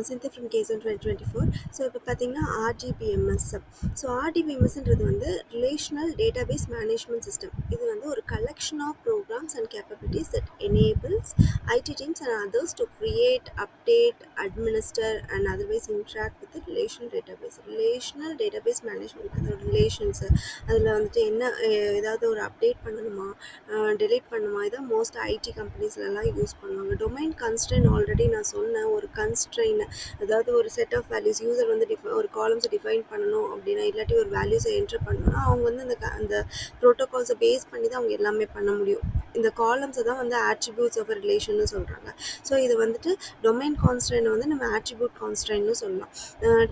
Cynthia from KZone 2024. So இப்போ பார்த்தீங்கன்னா RDBMS. So RDBMSன்றது வந்து ரிலேஷனல் டேட்டாபேஸ் மேனேஜ்மெண்ட் சிஸ்டம். இது வந்து ஒரு collection of programs and capabilities that enables IT teams and others to create, update, administer and otherwise interact with the relational database. Relational database management, அதோட relations அதில் வந்துட்டு என்ன ஏதாவது ஒரு அப்டேட் பண்ணணுமா, டெலீட் பண்ணுமா, இதை மோஸ்ட் ஐடி கம்பெனிஸ்லலாம் யூஸ் பண்ணுவாங்க. டொமைன் கன்ஸ்ட்ரெயின் ஆல்ரெடி நான் சொன்னேன். ஒரு கன்ஸ்ட்ரெயின், அதாவது ஒரு செட் ஆஃப் வேல்யூஸ் யூசர் வந்து ஒரு காலம்ஸை டிஃபைன் பண்ணணும் அப்படின்னா, இல்லாட்டி ஒரு வேல்யூஸை என்ட்ரு பண்ணணும்னா அவங்க வந்து அந்த ப்ரோட்டோகால்ஸை பேஸ் பண்ணி தான் அவங்க எல்லாமே பண்ண முடியும். இந்த காலம்ஸை தான் வந்து ஆட்ரிபியூட்ஸ் ஆஃப் ரிலேஷன்னு சொல்கிறாங்க. ஸோ இது வந்துட்டு டொமைன் கான்ஸ்ட்ரெயின் வந்து நம்ம ஆட்ரிபியூட் கான்ஸ்ட்ரெயின்னு சொல்லலாம்.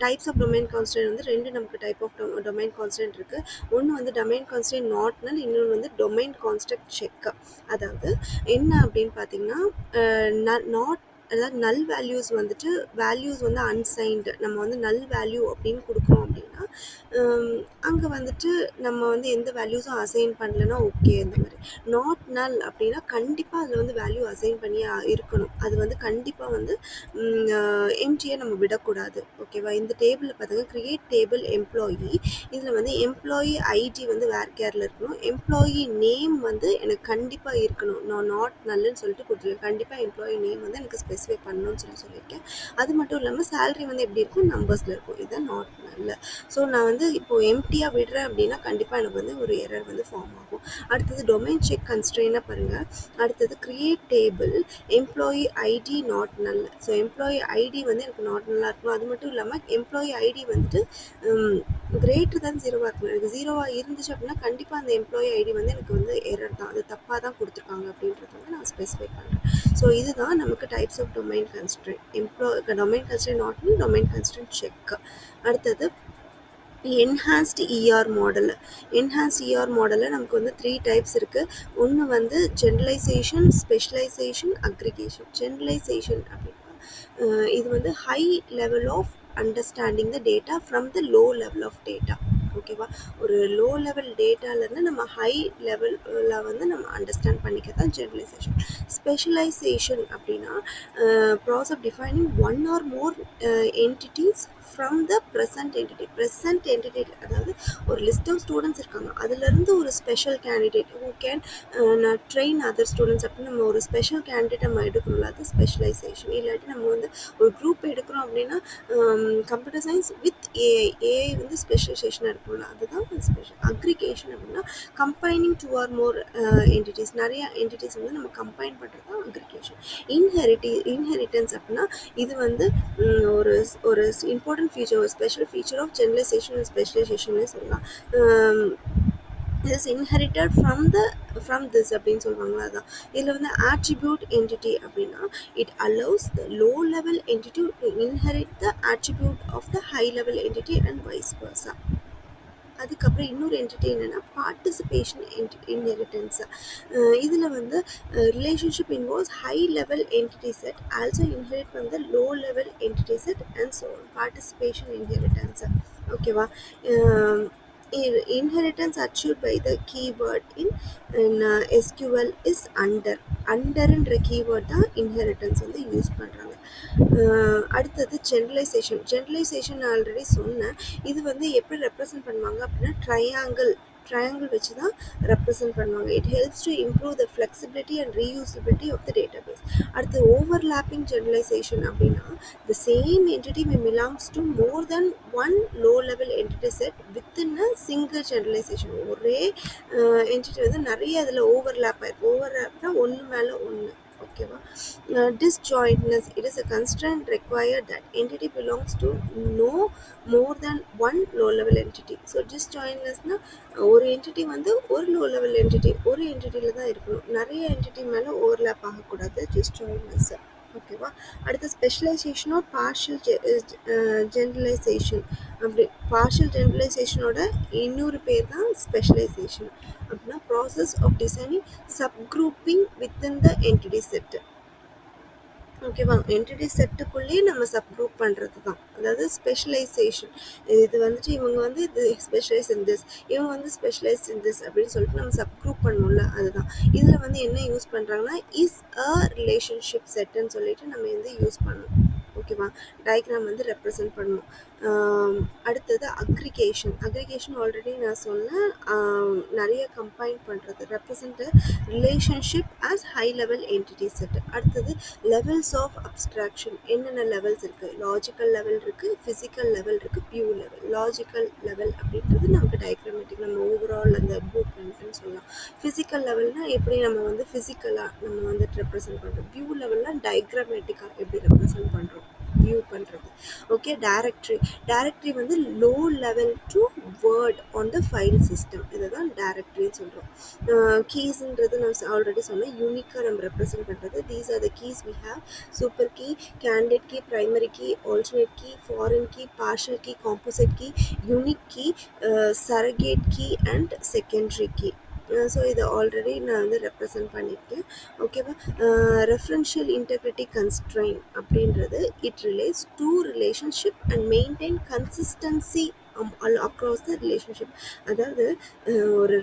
டைப்ஸ் ஆஃப் டொமைன் கான்ஸ்ட்ரெயின் வந்து ரெண்டு நமக்கு டைப் ஆஃப் டொமைன் கான்ஸ்ட்ரெயின் இருக்குது. ஒன்று வந்து டொமைன் கான்ஸ்ட்ரெயின் நாட் நல், இன்னொன்று வந்து டொமைன் கான்ஸ்ட்ரக்ட் செக். அதாவது என்ன அப்படின்னு பார்த்தீங்கன்னா, நாட் அதாவது நல் வேல்யூஸ் வந்துட்டு வேல்யூஸ் வந்து அன்சைன்டு, நம்ம வந்து நல் வேல்யூ அப்படின்னு கொடுக்குறோம் அப்படின்னா அங்கே வந்துட்டு நம்ம வந்து எந்த வேல்யூஸும் அசைன் பண்ணலன்னா ஓகே. அந்த மாதிரி நாட் நல் அப்படின்னா கண்டிப்பாக அதில் வந்து வேல்யூ அசைன் பண்ணி இருக்கணும். அது வந்து கண்டிப்பாக வந்து எம்டியை நம்ம விடக்கூடாது. ஓகேவா? இந்த டேபிளில் பார்த்தீங்கன்னா கிரியேட் டேபிள் எம்ப்ளாயி, இதில் வந்து எம்ப்ளாயி ஐடி வந்து வேர் கேரில் இருக்கணும். எம்ப்ளாயி நேம் வந்து எனக்கு கண்டிப்பாக இருக்கணும். நான் நாட் நல்லுன்னு சொல்லிட்டு கொடுத்துருக்கேன். கண்டிப்பாக எம்ப்ளாயி நேம் வந்து எனக்கு ஸ்பெசிஃபை பண்ணணும்னு சொல்லியிருக்கேன். அது மட்டும் இல்லாமல் சேலரி வந்து எப்படி இருக்கும், நம்பர்ஸில் இருக்கும். இதுதான் நாட் நல்ல. ஸோ நான் வந்து இப்போது எம்டியாக விடுறேன் அப்படின்னா கண்டிப்பாக எனக்கு வந்து ஒரு எரர் வந்து ஃபார்ம் ஆகும். அடுத்தது டொமைன் செக் கன்ஸ்ட்ரெயினாக பாருங்கள். அடுத்தது create table employee ID not null. So employee ID வந்து எனக்கு நாட் நல்லாக இருக்கணும். அது மட்டும் இல்லாமல் எம்ப்ளாயி ஐடி வந்துட்டு கிரேட்டர் தான் 0வாக இருக்கணும். எனக்கு 0வாக இருந்துச்சு அப்படின்னா கண்டிப்பாக அந்த எம்ப்ளாயி ஐடி வந்து எனக்கு வந்து எரர் தான், அது தப்பாக தான் கொடுத்துருக்காங்க அப்படின்றத வந்து நான் ஸ்பெசிஃபை பண்ணுறேன். ஸோ இதுதான் நமக்கு types of domain constraint. Domain constraint not null, domain constraint check. அடுத்தது enhanced ER model. Enhanced ER மாடலில் நமக்கு வந்து 3 டைப்ஸ் இருக்குது. ஒன்று வந்து ஜென்ரலைசேஷன், ஸ்பெஷலைசேஷன், அக்ரிகேஷன். ஜென்ரலைசேஷன் அப்படின்னா இது வந்து high level of understanding the data from the low level of data. ஓகேவா? ஒரு லோ லெவல் டேட்டாலேருந்து நம்ம ஹை லெவலில் வந்து நம்ம அண்டர்ஸ்டாண்ட் பண்ணிக்க தான் ஜென்ரலைசேஷன். ஸ்பெஷலைசேஷன் அப்படின்னா process defining one or more entities from the present entity. அதாவது ஒரு லிஸ்ட் ஆஃப் ஸ்டூடெண்ட்ஸ் இருக்காங்க, அதுலேருந்து ஒரு special candidate who can train other students அப்படின்னு நம்ம ஒரு ஸ்பெஷல் கேண்டிடேட் நம்ம எடுக்கணும்ல, அது ஸ்பெஷலைசேஷன். இல்லாட்டி நம்ம வந்து ஒரு குரூப் எடுக்கிறோம் அப்படின்னா கம்ப்யூட்டர் சயின்ஸ் வித் ஏஐ வந்து ஸ்பெஷலைசேஷன் எடுக்கணும்ல, அதுதான் ஸ்பெஷல். அக்ரிகேஷன் அப்படின்னா combining two R more entities, நிறைய என்டிட்டிஸ் வந்து நம்ம கம்பைன் பண்ணுறது தான் அக்ரிகேஷன். இன்ஹெரிட்டன்ஸ் அப்படின்னா இது வந்து ஒரு இம்பார்ட்டன்ட் ஃபீச்சர், ஒரு special feature of generalization and specialization சொல்லலாம். இஸ் இன்ஹெரிட்டட் ஃப்ரம் திஸ் அப்படின்னு சொல்லுவாங்களா, அதான். இதில் வந்து ஆட்ரிபியூட் என்டிட்டி அப்படின்னா it allows the low level entity to inherit the attribute of the high level entity and vice versa. அதுக்கப்புறம் இன்னொரு என்டிட்டி என்னென்னா பார்ட்டிசிபேஷன் இன்ஹெரிட்டன்ஸ். இதில் வந்து relationship involves high level entity set also inherit from the low level entity set and so participation inheritance. ஓகேவா? inheritance achieved by the keyword in SQL is underன்ற keyword தான் inheritance வந்து use பண்ணுறாங்க. அடுத்தது generalisation already சொன்னேன். இது வந்து எப்படி represent பண்ணுவாங்க அப்படின்னா ட்ரையாங்கிள் வச்சு தான் ரெப்ரசன்ட் பண்ணுவாங்க. It helps to improve the flexibility and reusability of the database. அடுத்து ஓவர்லாப்பிங் ஜெனரலைசேஷன் அப்படின்னா the same entity may belongs to more than one low level entity set within a single generalization. ஒரே entity வந்து நிறைய அதில் overlap ஆயிருக்கு. ஓவர்லாப்னா ஒன்று மேலே ஒன்று. ஓகேவா? Disjointness, it is a constraint required that entity belongs to no more than one low level entity. So disjointnessனா ஒரு என்டிட்டி வந்து ஒரு லோ லெவல் என்டிட்டி ஒரு என்டிட்டியில் தான் இருக்கணும், நிறைய என்டிட்டி மேலே ஓவர்லேப் ஆகக்கூடாது. டிஸ்ஜாயின்ட்னஸ். ஓகேவா? அடுத்து ஸ்பெஷலைசேஷனோ பார்ஷியல் ஜென்ரலைசேஷன். அப்படி பார்ஷியல் ஜென்ரலைசேஷனோட இன்னொரு பேர் தான் ஸ்பெஷலைசேஷன். அப்படின்னா process of designing subgrouping within the entity set. ஓகேவா? என்டிட்டி செட்டுக்குள்ளேயே நம்ம சப்குரூப் பண்ணுறது தான், அதாவது ஸ்பெஷலைசேஷன். இது வந்துட்டு இவங்க வந்து இது ஸ்பெஷலைஸ் இன் திஸ், இவங்க வந்து ஸ்பெஷலைஸ் இன் திஸ் அப்படின்னு சொல்லிட்டு நம்ம சப்குரூப் பண்ணணும்ல, அதுதான். இதில் வந்து என்ன யூஸ் பண்ணுறாங்கன்னா இஸ் அ ரிலேஷன்ஷிப் செட்டுன்னு சொல்லிட்டு நம்ம வந்து யூஸ் பண்ணணும். ஓகேவா? டயக்ராம் வந்து ரெப்ரசன்ட் பண்ணணும். அடுத்தது அக்ரிகேஷன் ஆல்ரெடி நான் சொன்னேன். நிறைய கம்பைன் பண்ணுறது, represent relationship as high level entity set. அடுத்தது லெவல்ஸ் ஆஃப் அப்ஸ்ட்ராக்ஷன். என்னென்ன லெவல்ஸ் இருக்குது? லாஜிக்கல் லெவல் இருக்குது, ஃபிசிக்கல் லெவல் இருக்குது, பியூர் லெவல். லாஜிக்கல் லெவல் அப்படின்றது நமக்கு டயக்ராமேட்டிக், நம்ம ஓவரால் அந்த ப்ளூ பிரிண்ட்னு சொல்லலாம். ஃபிசிக்கல் லெவல்னால் எப்படி நம்ம வந்து ஃபிசிக்கலாக நம்ம வந்துட்டு ரெப்ரசன்ட் பண்ணுறோம். வியூ லெவலில் டயக்ராமேட்டிக்காக எப்படி ரெப்ரசன்ட் பண்ணுறோம், வியூ பண்ணுறது. ஓகே. டைரக்டரி வந்து low level to word on the file system, இதை தான் டைரக்டரின்னு சொல்கிறோம். கீஸ்ன்றது நான் ஆல்ரெடி சொன்னேன், யூனிக்காக நம்ம ரெப்ரசன்ட் பண்ணுறது. These are the keys we have: super key, candidate key, primary key, alternate key, foreign key, partial key, composite key, unique key, surrogate key and secondary key. So இதை already நான் வந்து represent பண்ணியிருக்கேன். ஓகேவா? Referential integrity constraint அப்படின்றது it relates to relationship and maintain consistency across the relationship. அதாவது ஒரு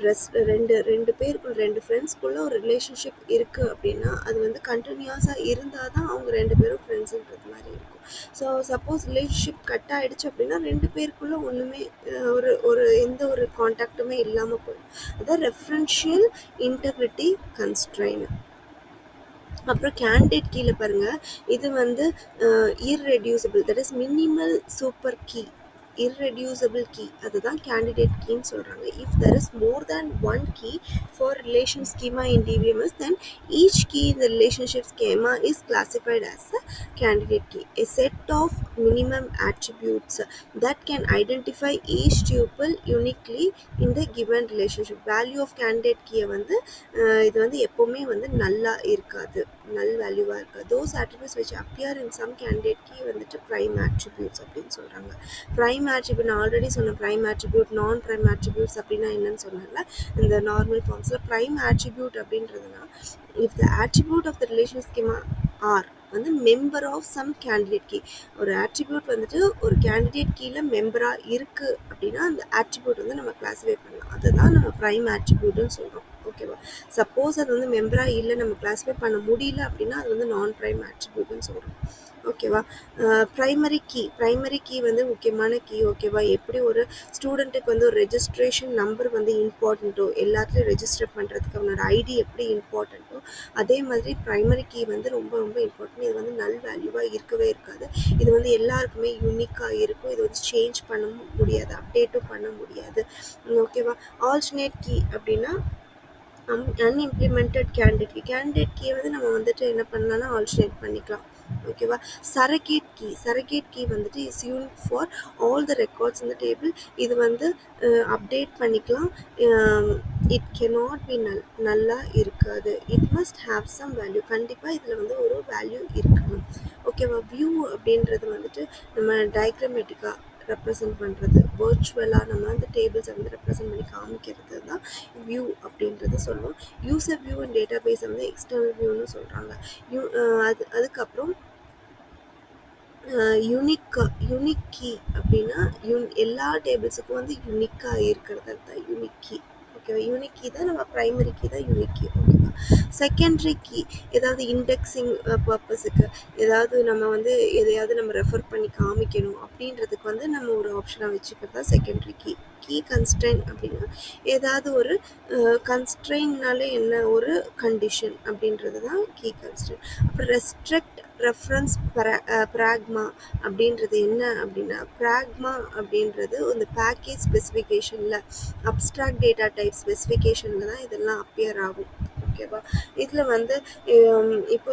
ரெண்டு பேருக்குள்ள, ரெண்டு ஃப்ரெண்ட்ஸ்குள்ளே ஒரு ரிலேஷன்ஷிப் இருக்குது அப்படின்னா அது வந்து கண்டினியூஸாக இருந்தால் தான் அவங்க ரெண்டு பேரும் ஃப்ரெண்ட்ஸுன்றது மாதிரி இருக்கும். ஸோ சப்போஸ் ரிலேஷன்ஷிப் கட் ஆகிடுச்சு அப்படின்னா ரெண்டு பேருக்குள்ளே ஒன்றுமே ஒரு எந்த ஒரு கான்டாக்டுமே இல்லாமல் போயிடும். அதான் ரெஃபரன்ஷியல் இன்டெகிரிட்டி கன்ஸ்ட்ரெயின். அப்புறம் கேண்டிடேட் கீழே பாருங்கள், இது வந்து irreducible, that is minimal super key, irreducible key, அதுதான் candidate keyன்னு சொல்கிறாங்க. If there is more than one key for relation schema in DBMS, then each key in the relationship schema is classified as a candidate key, a set of minimum attributes that can identify each tuple uniquely in the given relationship. Value of candidate key வந்து இது வந்து எப்போவுமே வந்து நல்லா இருக்காது, நல் வேல்யூவாக இருக்காது. those attributes which appear in some candidate key வந்துட்டு prime attributes அப்படின்னு சொல்கிறாங்க. ப்ரைம் ஆட்ரிபியூட் நான் ஆல்ரெடி சொன்னேன். ப்ரைம் ஆட்ரிபியூட், நான் ப்ரைம் ஆட்ரிபியூட்ஸ் அப்படின்னா என்னன்னு சொன்னேன்ல இந்த நார்மல் ஃபார்ம்ஸில். ப்ரைம் ஆட்ரிபியூட் அப்படின்றதுனா if the attribute of the relation schema are வந்து member of some candidate key. ஒரு ஆட்ரிபியூட் வந்துட்டு ஒரு கேண்டிடேட் கீழே மெம்பராக இருக்குது அப்படின்னா அந்த ஆட்ரிபியூட் வந்து நம்ம கிளாஸிஃபை பண்ணலாம். அதை தான் நம்ம ப்ரைம் ஆட்ரிபியூட்னு சொல்கிறோம். ஓகேவா? சப்போஸ் அது வந்து மெம்பராக இல்லை, நம்ம கிளாஸிஃபை பண்ண முடியல அப்படின்னா அது வந்து நான் ப்ரைம் ஆட்ரிபியூட்னு சொல்கிறோம். ஓகேவா? ப்ரைமரி கீ வந்து முக்கியமான கீ. ஓகேவா? எப்படி ஒரு ஸ்டூடெண்ட்டுக்கு வந்து ஒரு ரெஜிஸ்ட்ரேஷன் நம்பர் வந்து இம்பார்ட்டண்ட்டோ, எல்லாத்துலேயும் ரெஜிஸ்டர் பண்ணுறதுக்கு அவனோட ஐடி எப்படி இம்பார்ட்டண்ட்டோ, அதே மாதிரி ப்ரைமரி கீ வந்து ரொம்ப ரொம்ப இம்பார்ட்டன்ட். இது வந்து நல் வேல்யூவாக இருக்கவே இருக்காது. இது வந்து எல்லாருக்குமே யூனிக்காக இருக்கும். இது வந்து சேஞ்ச் பண்ண முடியாது, அப்டேட்டும் பண்ண முடியாது. ஓகேவா? ஆல்டர்னேட் கீ அப்படின்னா அன்இம்ப்ளிமெண்டட் கேண்டிடேட் கீ வந்து நம்ம வந்துட்டு என்ன பண்ணலாம்னா ஆல்டர்னேட் பண்ணிக்கலாம். ஓகேவா? சரகேட் கீ வந்துட்டு is unique for all the records இந்த டேபிள். இது வந்து அப்டேட் பண்ணிக்கலாம். இட் கெனாட் பி நல்லா இருக்காது. It must have some value. கண்டிப்பாக இதில் வந்து ஒரு வேல்யூ இருக்கணும். ஓகேவா? வியூ அப்படின்றது வந்துட்டு நம்ம டயக்ராமேட்டிக்காக ரெப்ரசன்ட் பண்ணுறது, வர்ச்சுவலாக நம்ம அந்த டேபிள்ஸை வந்து ரெப்ரசன்ட் பண்ணி காமிக்கிறது தான் வியூ அப்படின்றது சொல்லுவோம். யூசர் வியூ அண்ட் டேட்டா பேஸை வந்து எக்ஸ்டர்னல் வியூன்னு சொல்கிறாங்க. அதுக்கப்புறம் யூனிக் கீ அப்படின்னா எல்லா டேபிள்ஸுக்கும் வந்து யூனிக்காக இருக்கிறது தான் யூனிக் கீ. ஓகேவா? யூனிக் கீ தான் நம்ம ப்ரைமரி கீ தான் யூனிக் கீ. ஓகேவா? செகண்டரி கீ ஏதாவது இண்டெக்ஸிங் பர்பஸுக்கு, ஏதாவது நம்ம வந்து எதையாவது நம்ம ரெஃபர் பண்ணி காமிக்கணும் அப்படின்றதுக்கு வந்து நம்ம ஒரு ஆப்ஷனாக வச்சுக்கிறது தான் செகண்டரி கீ. கீ கன்ஸ்ட்ரெயின் அப்படின்னா ஏதாவது ஒரு கன்ஸ்ட்ரெயின்னால என்ன ஒரு கண்டிஷன் அப்படின்றது தான் கீ கன்ஸ்ட்ரெயின். அப்புறம் ரெஸ்ட்ரிக்ட் ரெஃபரன்ஸ் ப்ராக்மா அப்படின்றது என்ன அப்படின்னா, ப்ராக்மா அப்படின்றது இந்த பேக்கேஜ் ஸ்பெசிஃபிகேஷனில், அப்ஸ்ட்ராக்ட் டேட்டா டைப் ஸ்பெசிஃபிகேஷனில் தான் இதெல்லாம் அப்பியர் ஆகும். ஓகேவா? இதில் வந்து இப்போ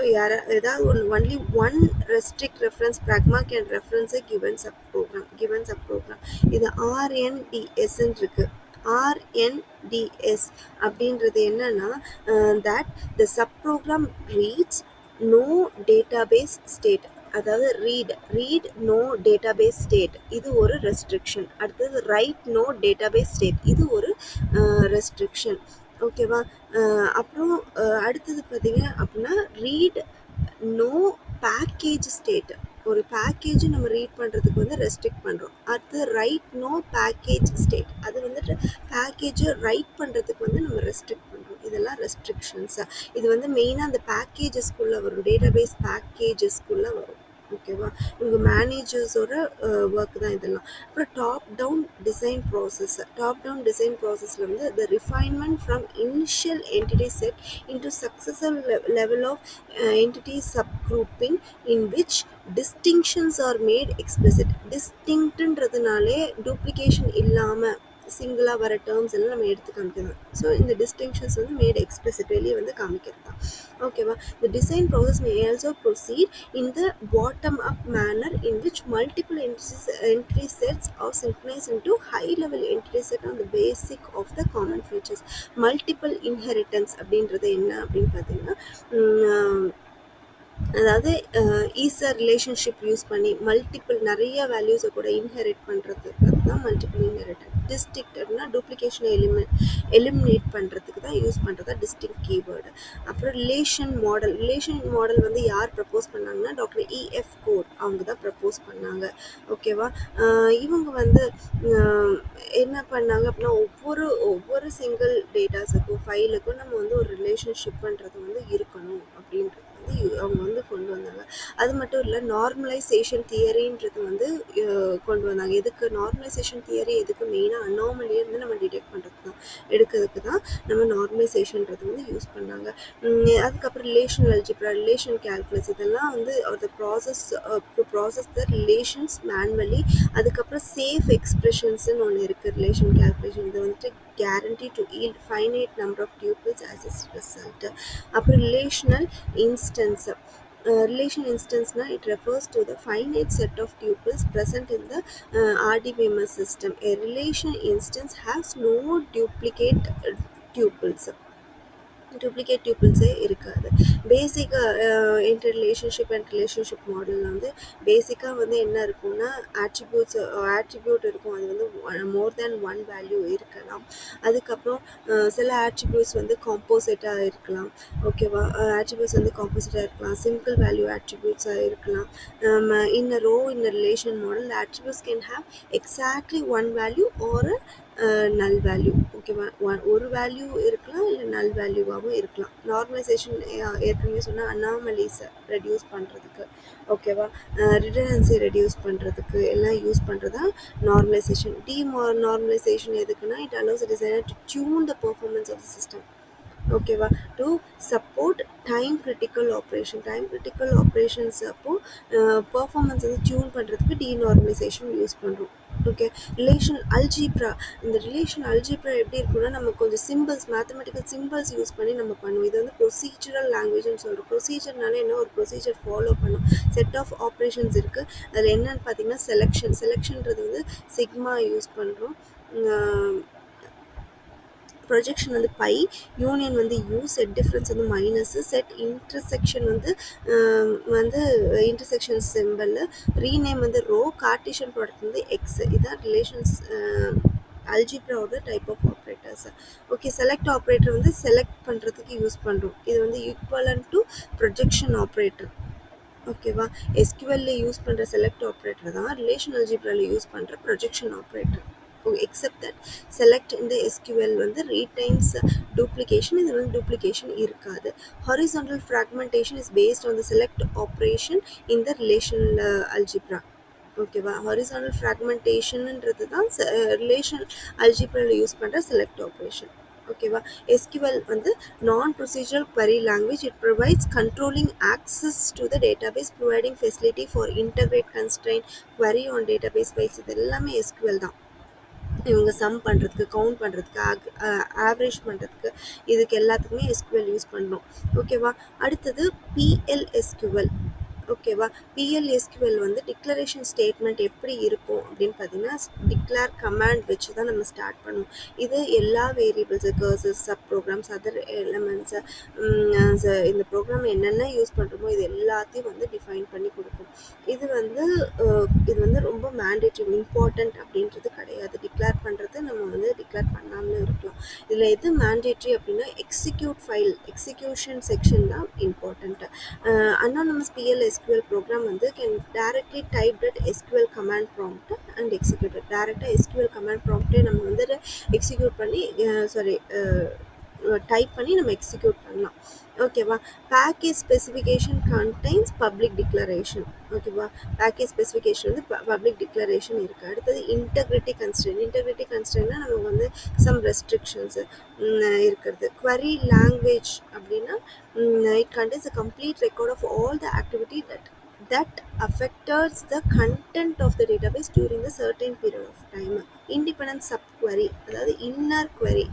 ஏதாவது only one restrict reference pragma can reference given subprogram. இது ஆர்என்டிஎஸ்ன்னு இருக்குது. ஆர்என்டிஎஸ் அப்படின்றது என்னன்னா that the subprogram reads no database state. அதாவது read no database state, இது ஒரு ரெஸ்ட்ரிக்ஷன். அடுத்தது write no database state, இது ஒரு ரெஸ்ட்ரிக்ஷன். ஓகேவா? அப்புறம் அடுத்தது பார்த்தீங்க அப்படின்னா read no package state. ஒரு பேக்கேஜ் நம்ம ரீட் பண்ணுறதுக்கு வந்து ரெஸ்ட்ரிக்ட் பண்ணுறோம். அடுத்து ரைட் நோ பேக்கேஜ் ஸ்டேட், அது வந்துட்டு பேக்கேஜை ரைட் பண்ணுறதுக்கு வந்து நம்ம ரெஸ்ட்ரிக்ட் பண்ணுறோம். இதெல்லாம் ரெஸ்ட்ரிக்ஷன்ஸாக. இது வந்து மெயினாக அந்த பேக்கேஜஸ்குள்ளே வரும், டேட்டாபேஸ் பேக்கேஜஸ்குள்ளே வரும். ஓகேவா? இவங்க மேனேஜர்ஸோட ஒர்க் தான் இதெல்லாம். அப்புறம் டாப் டவுன் டிசைன் ப்ராசஸில் வந்து the refinement from initial entity set into successive level of entity subgrouping in which distinctions are made explicit. டிஸ்டிங்க்ட்ன்றதுனாலே டூப்ளிகேஷன் இல்லாமல் சிங்கிளாக வர டேர்ம்ஸ் எல்லாம் நம்ம எடுத்து காமிக்கலாம். ஸோ இந்த டிஸ்டிங்ஷன்ஸ் வந்து மேட் எக்ஸ்பிளிசிட் வெளியே வந்து காமிக்கிறது தான். ஓகேவா? The design process may also proceed in the bottom-up manner in which multiple entity sets are synchronized into high-level entity set on the basic of the common features. Multiple inheritance அப்படின்றது என்ன அப்படின்னு பார்த்தீங்கன்னா, அதாவது ஈஸர் ரிலேஷன்ஷிப் யூஸ் பண்ணி நிறைய வேல்யூஸை கூட inherit பண்ணுறதுக்கு அதுதான் மல்டிபிள் இன்ஹெரிட்டன்ஸ். டிஸ்டிங்க்ட் அப்படின்னா டூப்ளிகேஷனை எலிமினேட் பண்ணுறதுக்கு தான் யூஸ் பண்ணுறதா டிஸ்டிங்க்ட் கீவேர்டு. அப்புறம் ரிலேஷன் மாடல் வந்து யார் ப்ரப்போஸ் பண்ணாங்கன்னா டாக்டர் இஎஃப் கோட் அவங்க தான் ப்ரப்போஸ் பண்ணாங்க. ஓகேவா? இவங்க வந்து என்ன பண்ணாங்க அப்படின்னா ஒவ்வொரு சிங்கிள் டேட்டாஸுக்கும் ஃபைலுக்கும் நம்ம வந்து ஒரு ரிலேஷன்ஷிப்ன்றது வந்து இருக்கணும் அப்படின்றது வந்து அவங்க வந்து கொண்டு வந்தாங்க. அது மட்டும் இல்லை, நார்மலைசேஷன் தியரின்றது வந்து கொண்டு வந்தாங்க. எதுக்கு நார்மலைசேஷன் தியரி எதுக்கு மெயினாக அனாமலியை வந்து நம்ம டிடெக்ட் எடுக்கிறதுக்கு தான் நம்ம நார்மலைசேஷன்றது வந்து யூஸ் பண்ணாங்க. அதுக்கப்புறம் ரிலேஷன் கேல்குலஸ் இதெல்லாம் வந்து the process to process the relations manually. அதுக்கப்புறம் சேஃப் எக்ஸ்பிரஷன்ஸ்னு ஒன்று இருக்குது ரிலேஷன் கேல்குலேஷன். இது வந்துட்டு guarantee to yield finite number of tuples as its result. அப்புறம் relational instance. Relation instance it refers to the finite set of tuples present in the RDBMS system. A relation instance has no duplicate tuples இருக்காது. பேசிக்காக inter relationship மாடலில் வந்து பேசிக்காக வந்து என்ன இருக்கும்னா attribute இருக்கும். அது வந்து மோர் தேன் ஒன் வேல்யூ இருக்கலாம். அதுக்கப்புறம் சில ஆட்ரிபியூட்ஸ் வந்து காம்போசிட்டாக இருக்கலாம். ஓகேவா? ஆட்ரிபியூட்ஸ் வந்து காம்போசிட்டாக இருக்கலாம், சிங்கிள் வேல்யூ ஆட்ரிபியூட்ஸாக இருக்கலாம். இன் a row in a relation model the attributes can have exactly one value or நல் வேல்யூ. ஓகேவா? ஒரு வேல்யூ இருக்கலாம், இல்லை நல் வேல்யூவாகவும் இருக்கலாம். நார்மலைசேஷன் ஏற்கனவே சொன்னால் அனாமலிஸை ரெடியூஸ் பண்ணுறதுக்கு, ஓகேவா, ரிடன்டன்சி ரெடியூஸ் பண்ணுறதுக்கு எல்லாம் யூஸ் பண்ணுறதா நார்மலைசேஷன். நார்மலைசேஷன் எதுக்குன்னா it allows designer to tune the performance of the system. ஓகேவா? To support time critical operations அப்போ பெர்ஃபார்மன்ஸ் வந்து டியூன் பண்ணுறதுக்கு டீநார்மலைசேஷன் யூஸ் பண்ணுறோம். ஓகே. Relation algebra. இந்த ரிலேஷன் அல்ஜிப்ரா எப்படி இருக்குன்னா நம்ம கொஞ்சம் மேத்தமெட்டிக்கல் சிம்பிள்ஸ் யூஸ் பண்ணி நம்ம பண்ணுவோம். இது வந்து ப்ரொசீஜரல் லாங்குவேஜ்னு சொல்கிறோம். ப்ரொசீஜர்னால என்ன, ஒரு ப்ரொசீஜர் ஃபாலோ பண்ணும். செட் ஆஃப் ஆப்ரேஷன்ஸ் இருக்குது. அதில் என்னன்னு பார்த்தீங்கன்னா செலெக்ஷன்றது வந்து சிக்மா யூஸ் பண்ணுறோம். ப்ரொஜெக்ஷன் வந்து பை, யூனியன் வந்து யூ, செட் டிஃப்ரென்ஸ் வந்து மைனஸு, செட் இன்டர்செக்ஷன் வந்து இன்டர்செக்ஷன் சிம்பிள், ரீநேம் வந்து ரோ, கார்ட்டீசியன் ப்ராடக்ட் வந்து எக்ஸ். இதுதான் ரிலேஷன்ஸ் அல்ஜிப்ராவோட type of operators. Okay. Select operator வந்து செலக்ட் பண்ணுறதுக்கு யூஸ் பண்ணுறோம். இது வந்து ஈக்குவலன்ட் டு ப்ரொஜெக்ஷன் ஆப்ரேட்டர். ஓகேவா? எஸ்கியூஎல்ல யூஸ் பண்ணுற செலக்ட் ஆப்ரேட்டர் தான் ரிலேஷன் அல்ஜிப்ராவில் யூஸ் பண்ணுற projection operator. except that select in the SQL வந்து retains duplication. இது வந்து duplication இருக்காது. Horizontal fragmentation is based on the select operation in the relational algebra. ஓகேவா? ஹாரிசான்டல் ஃப்ராக்மெண்டேஷன்ன்றது தான் ரிலேஷன் அல்ஜிப்ராவில் யூஸ் பண்ணுற செலக்ட் ஆப்ரேஷன். ஓகேவா? SQL வந்து நான் procedural query language. It provides controlling access to the database, providing facility for integrate, constraint, query on database files. இது எல்லாமே SQL தான். இவங்க சம் பண்ணுறதுக்கு, கவுண்ட் பண்ணுறதுக்கு, ஆவரேஜ் பண்ணுறதுக்கு, இதுக்கு எல்லாத்துக்குமே SQL யூஸ் பண்ணுறோம். ஓகேவா? அடுத்தது PLSQL. ஓகேவா? PLSQL வந்து டிக்ளரேஷன் ஸ்டேட்மெண்ட் எப்படி இருக்கும் அப்படின்னு பார்த்தீங்கன்னா டிக்ளேர் கமாண்ட் வச்சு தான் நம்ம ஸ்டார்ட் பண்ணுவோம். இது எல்லா variables, cursors, subprograms, other elements, இந்த ப்ரோக்ராம் என்னென்ன யூஸ் பண்ணுறோமோ இது எல்லாத்தையும் வந்து டிஃபைன் பண்ணி கொடுக்கும். இது வந்து ரொம்ப மேண்டேட்ரி, இம்பார்ட்டண்ட் அப்படின்றது கிடையாது. டிக்ளேர் பண்ணுறது நம்ம வந்து டிக்ளேர் பண்ணாமலும் இருக்கலாம். இதில் எது மேண்டேட்ரி அப்படின்னா எக்ஸிக்யூஷன் செக்ஷன் தான் இம்பார்ட்டண்ட்டு. அனானமஸ் PLSQL ப்ரோக்ராம் வந்து can directly type that SQL command prompt and executed. டைரெக்டாக SQL கமாண்ட் ப்ராம்ப்டே நம்ம வந்து எக்ஸிக்யூட் பண்ணி டைப் பண்ணி நம்ம எக்ஸிக்யூட் பண்ணலாம். ஓகேவா? Package specification contains public declaration. ஓகேவா? பேக்கேஜ் ஸ்பெசிஃபிகேஷன் வந்து பப்ளிக் டிக்ளரேஷன் இருக்குது. அடுத்தது இன்டெகிரிட்டி கன்ஸ்ட்ரெயின். இன்டெகிரிட்டி கன்ஸ்ட்ரெயின்னா நமக்கு வந்து சம் ரெஸ்ட்ரிக்ஷன்ஸ் இருக்கிறது. query லாங்குவேஜ் அப்படின்னா it contains a complete record of all the activity that affects the content of the database during the certain period of time. Independent subquery, அதாவது inner query.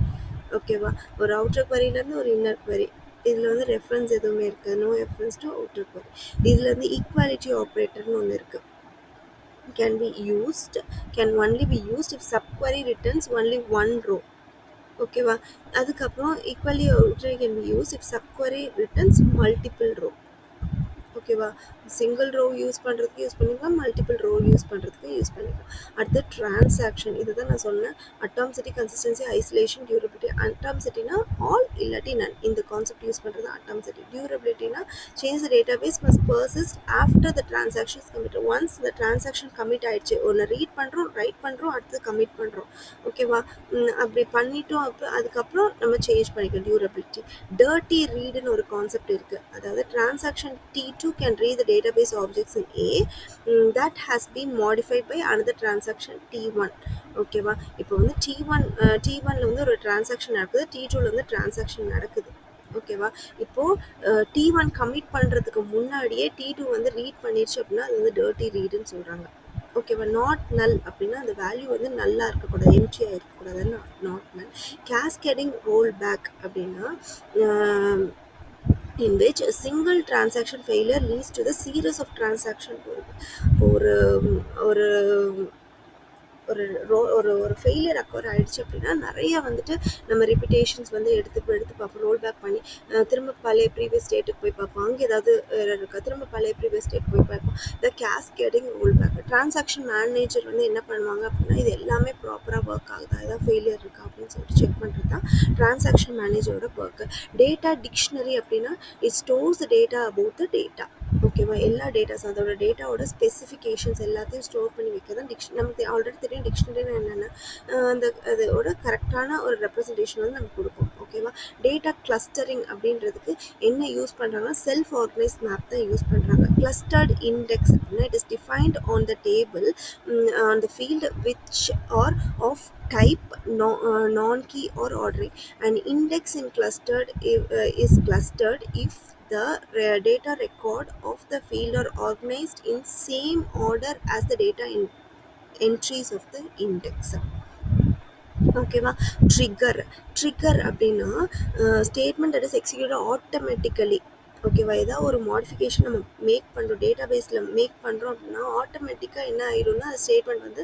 ஓகேவா? ஒரு outer queryலேருந்து ஒரு inner query. இதில் வந்து reference எதுவுமே இருக்குது. No reference to outer query. இதில் வந்து ஈக்குவாலிட்டி ஆப்ரேட்டர்னு ஒன்று இருக்குது. can only be used if subquery returns only one row. ஓகேவா? அதுக்கப்புறம் equally operator can be used if subquery returns multiple row. ஓகேவா? சிங்கிள் ரோ யூஸ் பண்ணுறதுக்கு யூஸ் பண்ணிக்கலாம், மல்டிபிள் ரோ யூஸ் பண்ணுறதுக்கு யூஸ் பண்ணிக்கலாம். அடுத்து டிரான்சாக்ஷன். இதுதான் நான் சொன்னேன். Atomicity, consistency, isolation, durability. அட்டாமிசிட்டினா ஆல் இல்லாட்டி நன். இந்த கான்செப்ட் யூஸ் பண்ணுறது அட்டாமிசிட்டி. டியூரபிலிட்டினா change the database must persist after the transactions commit. Once இந்த டிரான்சாக்ஷன் கமிட் ஆயிடுச்சு, ஒன்று ரீட் பண்ணுறோம், ரைட் பண்ணுறோம், அடுத்து கமிட் பண்ணுறோம். ஓகேவா? அப்படி பண்ணிட்டோம். அதுக்கப்புறம் நம்ம சேஞ்ச் பண்ணிக்கலாம். டியூரபிலிட்டி. டர்ட்டி ரீடுன்னு ஒரு கான்செப்ட் இருக்குது. அதாவது transaction T2 can read the database objects in A that has been modified by another transaction T1. ஓகேவா? இப்போ வந்து T1ல வந்து ஒரு டிரான்சாக்ஷன் நடக்குது, T2ல வந்து டிரான்சாக்ஷன் நடக்குது. ஓகேவா? இப்போது T1 கமிட் பண்ணுறதுக்கு முன்னாடியே T2 வந்து ரீட் பண்ணிடுச்சு அப்படின்னா அது வந்து டர்ட்டி ரீடுன்னு சொல்கிறாங்க. ஓகேவா? நாட் நல் அப்படின்னா அந்த வேல்யூ வந்து நல்லா இருக்கக்கூடாது, எம்டியாக இருக்கக்கூடாது. Not null. Cascading role back அப்படின்னா in which a single transaction failure leads to the series of transaction rollback. ஒரு ஃபெயிலியர் அக்கர் ஆகிடுச்சு அப்படின்னா நிறைய வந்துட்டு நம்ம ரிப்பிட்டேஷன்ஸ் வந்து எடுத்து பார்ப்போம். ரோல் பேக் பண்ணி திரும்ப பழைய ப்ரீவியஸ் ஸ்டேட்டுக்கு போய் பார்ப்போம். அங்கே ஏதாவது இருக்கா, திரும்ப பழைய ப்ரீவியஸ் ஸ்டேட் போய் பார்ப்போம். The cascading roll back. Transaction manager வந்து என்ன பண்ணுவாங்க அப்படின்னா இது எல்லாமே ப்ராப்பராக ஒர்க் ஆகுதா, ஏதாவது ஃபெயிலியர் இருக்கா அப்படின்னு சொல்லிட்டு செக் பண்ணுறது தான் டிரான்சாக்ஷன் மேனேஜரோட ஒர்க்கு. டேட்டா டிக்ஷனரி அப்படின்னா it stores the data about the data. ஓகேவா? எல்லா டேட்டாஸ் அதோட டேட்டாவோட ஸ்பெசிஃபிகேஷன்ஸ் எல்லாத்தையும் ஸ்டோர் பண்ணி வைக்கிறதான் நமக்கு ஆல்ரெடி தெரியும் டிக்ஷனரின்னு என்னென்னா அதோட கரெக்டான ஒரு ரெப்ரசன்டேஷன் வந்து நமக்கு கொடுக்கும். ஓகேவா? டேட்டா கிளஸ்டரிங் அப்படின்றதுக்கு என்ன யூஸ் பண்ணுறாங்கன்னா செல்ஃப் ஆர்கனைஸ் மேப் தான் யூஸ் பண்ணுறாங்க. கிளஸ்டர்ட் இண்டெக்ஸ் அப்படின்னா it is defined on the table on the field which are of type non-key or ordering. An index in clustered is clustered if the data record of the field are organized in same order as the data entries of the index. ஓகேவா? Trigger அப்படின்னா statement that is executed automatically. ஓகேவா? ஏதாவது ஒரு modification நம்ம make பண்ணுறோம், டேட்டாபேஸில் make பண்ணுறோம் அப்படின்னா ஆட்டோமேட்டிக்காக என்ன ஆகிடும்னா அந்த ஸ்டேட்மெண்ட் வந்து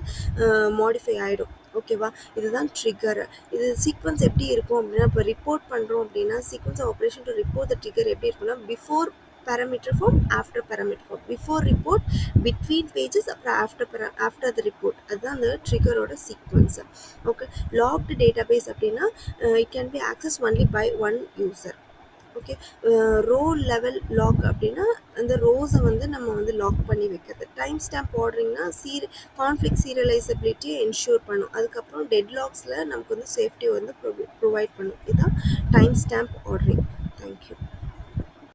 மாடிஃபை ஆகிடும். ஓகேவா? இதுதான் ட்ரிகர். இது சீக்வன்ஸ் எப்படி இருக்கும் அப்படின்னா இப்போ ரிப்போர்ட் பண்ணுறோம் அப்படின்னா sequence operation to report the trigger எப்படி இருக்குன்னா before parameter form, after parameter form, before report, between pages, after the report. அதுதான் அந்த ட்ரிகரோட சீக்வன்ஸ். ஓகே. லாக்டு டேட்டாபேஸ் அப்படின்னா it can be accessed only by one user. Okay. Row level lock அப்படின்னா அந்த ரோஸை வந்து நம்ம வந்து லாக் பண்ணி வைக்கிறது. டைம் ஸ்டாம்ப் ஆர்டரிங்னா கான்ஃப்ளிக்ட் சீரியலைசபிலிட்டியை என்ஷூர் பண்ணும். அதுக்கப்புறம் டெட் லாக்ஸில் நமக்கு வந்து சேஃப்டி வந்து ப்ரொவைட் பண்ணும். இதுதான் டைம் ஸ்டாம்ப் ஆர்டரிங்.